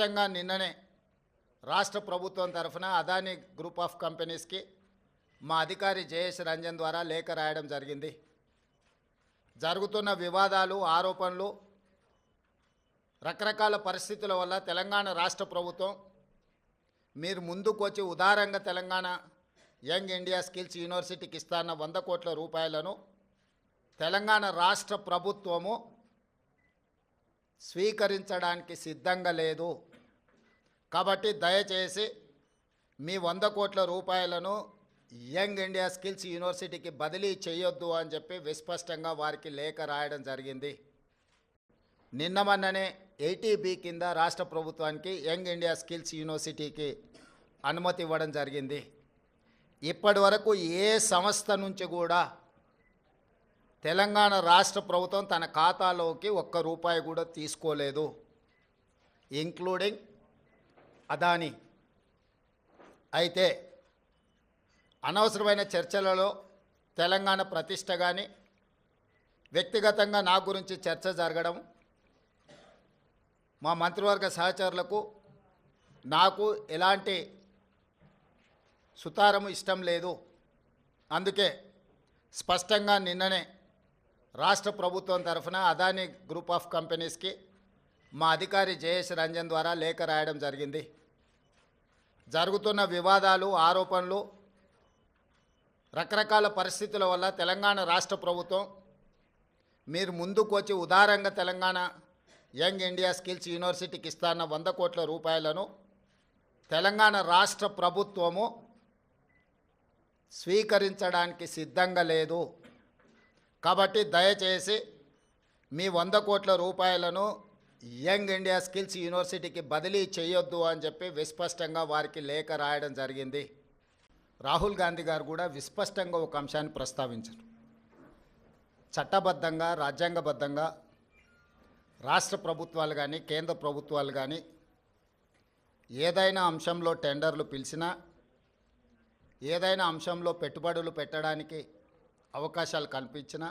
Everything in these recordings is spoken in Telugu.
స్పష్టంగా నిన్ననే రాష్ట్ర ప్రభుత్వం తరఫున అదానీ గ్రూప్ ఆఫ్ కంపెనీస్కి మా అధికారి జయేష్ రంజన్ ద్వారా లేఖ రాయడం జరిగింది. జరుగుతున్న వివాదాలు, ఆరోపణలు, రకరకాల పరిస్థితుల వల్ల తెలంగాణ రాష్ట్ర ప్రభుత్వం మీరు ముందుకు వచ్చి ఉదారంగా తెలంగాణ యంగ్ ఇండియా స్కిల్స్ యూనివర్సిటీకి ఇస్తాన్న 100 కోట్ల రూపాయలను తెలంగాణ రాష్ట్ర ప్రభుత్వము స్వీకరించడానికి సిద్ధంగా లేదు. కాబట్టి దయచేసి మీ 100 కోట్ల రూపాయలను యంగ్ ఇండియా స్కిల్స్ యూనివర్సిటీకి బదిలీ చేయొద్దు అని చెప్పి విస్పష్టంగా వారికి లేఖ రాయడం జరిగింది. నిన్న మొన్ననే 80B కింద రాష్ట్ర ప్రభుత్వానికి యంగ్ ఇండియా స్కిల్స్ యూనివర్సిటీకి అనుమతి ఇవ్వడం జరిగింది. ఇప్పటి వరకు ఏ సంస్థ నుంచి కూడా తెలంగాణ రాష్ట్ర ప్రభుత్వం తన ఖాతాలోకి ₹1 కూడా తీసుకోలేదు, ఇంక్లూడింగ్ అదానీ. అయితే అనవసరమైన చర్చలలో తెలంగాణ ప్రతిష్ట కానీ, వ్యక్తిగతంగా నా గురించి చర్చ జరగడం, మా మంత్రివర్గ సహచరులకు నాకు ఎలాంటి సుతారము ఇష్టం లేదు. అందుకే స్పష్టంగా నిన్ననే రాష్ట్ర ప్రభుత్వం తరఫున అదానీ గ్రూప్ ఆఫ్ కంపెనీస్కి మా అధికారి జయేష్ రంజన్ ద్వారా లేఖ రాయడం జరిగింది. జరుగుతున్న వివాదాలు, ఆరోపణలు, రకరకాల పరిస్థితుల వల్ల తెలంగాణ రాష్ట్ర ప్రభుత్వం మీరు ముందుకు వచ్చి ఉదారంగా తెలంగాణ యంగ్ ఇండియా స్కిల్స్ యూనివర్సిటీకి ఇస్తాన్న 100 కోట్ల రూపాయలను తెలంగాణ రాష్ట్ర ప్రభుత్వము స్వీకరించడానికి సిద్ధంగా లేదు. కాబట్టి దయచేసి మీ 100 కోట్ల రూపాయలను యంగ్ ఇండియా స్కిల్స్ యూనివర్సిటీకి బదిలీ చేయొద్దు అని చెప్పి విస్పష్టంగా వారికి లేఖ రాయడం జరిగింది. రాహుల్ గాంధీ గారు కూడా విస్పష్టంగా ఒక అంశాన్ని ప్రస్తావించారు. చట్టబద్ధంగా, రాజ్యాంగబద్ధంగా రాష్ట్ర ప్రభుత్వాలు కానీ, కేంద్ర ప్రభుత్వాలు కానీ ఏదైనా అంశంలో టెండర్లు పిలిచినా, ఏదైనా అంశంలో పెట్టుబడులు పెట్టడానికి అవకాశాలు కల్పించినా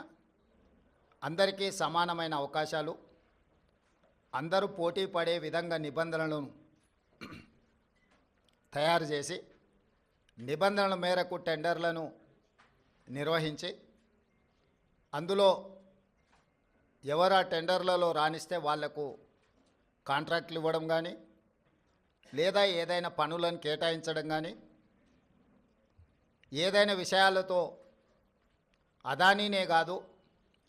అందరికీ సమానమైన అవకాశాలు, అందరూ పోటీ పడే విధంగా నిబంధనలను తయారు చేసి నిబంధనల మేరకు టెండర్లను నిర్వహించి అందులో ఎవరు ఆ టెండర్లలో రాణిస్తే వాళ్లకు కాంట్రాక్ట్లు ఇవ్వడం కానీ, లేదా ఏదైనా పనులను కేటాయించడం కానీ, ఏదైనా విషయాలతో అదానీనే కాదు,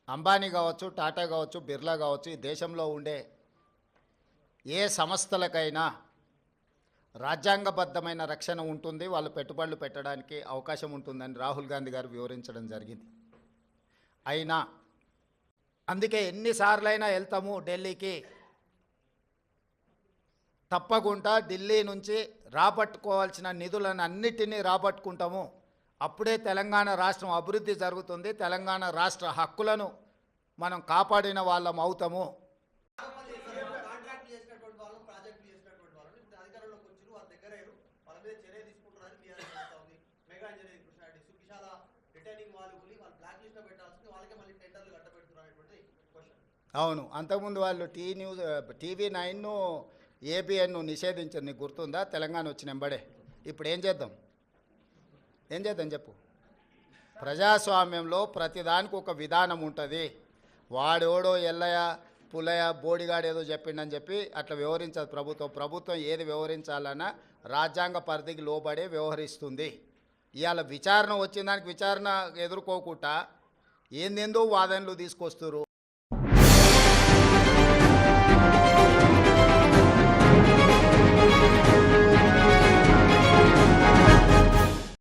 అంబానీ కావచ్చు, టాటా కావచ్చు, బిర్లా కావచ్చు, ఈ దేశంలో ఉండే ఏ సంస్థలకైనా రాజ్యాంగబద్ధమైన రక్షణ ఉంటుంది, వాళ్ళు పెట్టుబడులు పెట్టడానికి అవకాశం ఉంటుందని రాహుల్ గాంధీ గారు వివరించడం జరిగింది. అయినా అందుకే ఎన్నిసార్లైనా వెళ్తాము ఢిల్లీకి, తప్పకుండా ఢిల్లీ నుంచి రాబట్టుకోవాల్సిన నిధులను అన్నిటినీ రాబట్టుకుంటాము. అప్పుడే తెలంగాణ రాష్ట్రం అభివృద్ధి జరుగుతుంది, తెలంగాణ రాష్ట్ర హక్కులను మనం కాపాడిన వాళ్ళం అవుతాము. అవును, అంతకుముందు వాళ్ళు TV9 ABN నిషేధించారు, నీకు గుర్తుందా? తెలంగాణ వచ్చిన వెంబడే. ఇప్పుడు ఏం చేద్దాం చెప్పు. ప్రజాస్వామ్యంలో ప్రతిదానికి ఒక విధానం ఉంటుంది. వాడోడో ఎల్లయ్య పుల్లయ్య బోడిగాడు ఏదో చెప్పిండని చెప్పి అట్లా వ్యవహరించదు ప్రభుత్వం. ఏది వ్యవహరించాలన్నా రాజ్యాంగ పరిధికి లోబడే వ్యవహరిస్తుంది. ఇవాళ విచారణ వచ్చిన దానికి విచారణ ఎదుర్కోకుండా ఏందేందో వాదనలు తీసుకొస్తారు.